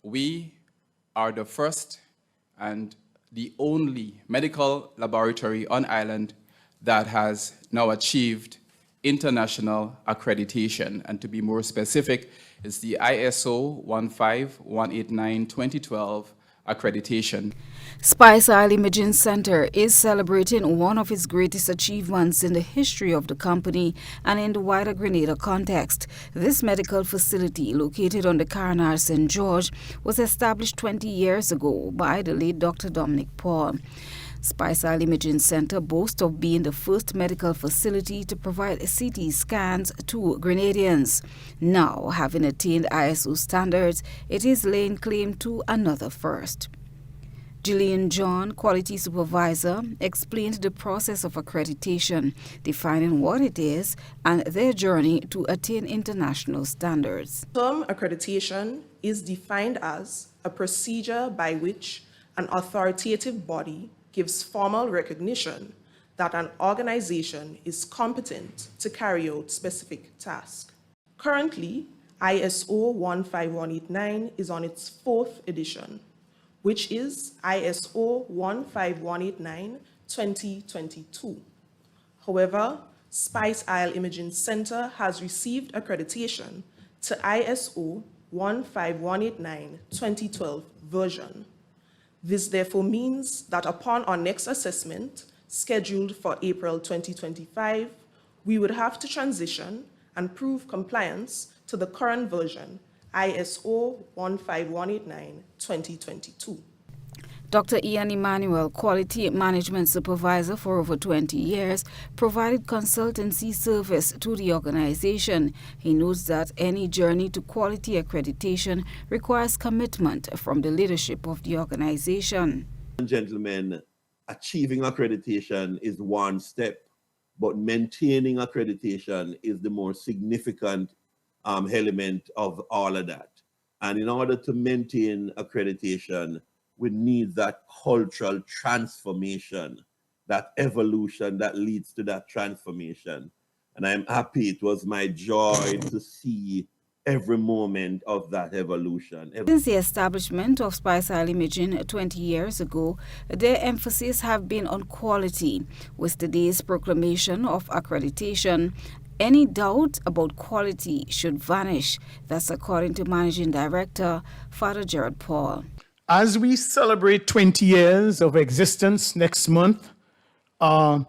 we are the first and the only medical laboratory on island that has now achieved international accreditation. And to be more specific, it's the ISO 15189-2012 accreditation. Spice Isle Imaging Center is celebrating one of its greatest achievements in the history of the company and in the wider Grenada context. This medical facility, located on the Carnac St. George, was established 20 years ago by the late Dr. Dominic Paul. Spice Isle Imaging Center boasts of being the first medical facility to provide CT scans to Grenadians. Now, having attained ISO standards, it is laying claim to another first. Gillian John, Quality Supervisor, explained the process of accreditation, defining what it is and their journey to attain international standards. The term accreditation is defined as a procedure by which an authoritative body gives formal recognition that an organization is competent to carry out specific tasks. Currently, ISO 15189 is on its 4th edition, which is ISO 15189-2022. However, Spice Isle Imaging Center has received accreditation to ISO 15189-2012 version. This therefore means that upon our next assessment, scheduled for April 2025, we would have to transition and prove compliance to the current version, ISO 15189-2022. Dr. Ian Emmanuel, Quality Management Supervisor for over 20 years, provided consultancy service to the organization. He notes that any journey to quality accreditation requires commitment from the leadership of the organization. Gentlemen, achieving accreditation is one step, but maintaining accreditation is the more significant element of all of that. And in order to maintain accreditation, we need that cultural transformation, that evolution that leads to that transformation. And I'm happy, it was my joy to see every moment of that evolution. Since the establishment of Spice Isle Imaging 20 years ago, their emphasis have been on quality. With today's proclamation of accreditation, any doubt about quality should vanish. That's according to Managing Director, Father Gerard Paul. As we celebrate 20 years of existence next month, and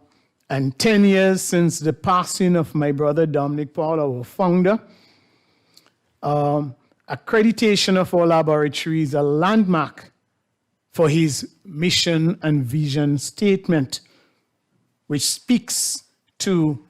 10 years since the passing of my brother Dominic Paul, our founder, accreditation of our laboratory is a landmark for his mission and vision statement, which speaks to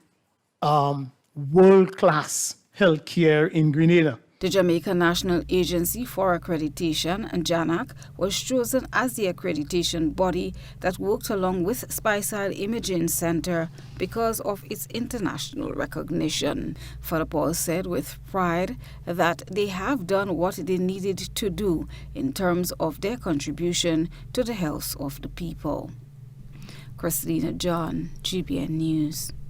world-class healthcare in Grenada. The Jamaica National Agency for Accreditation, JANAC, was chosen as the accreditation body that worked along with Spice Isle Imaging Center because of its international recognition. Father Paul said with pride that they have done what they needed to do in terms of their contribution to the health of the people. Christina John, GBN News.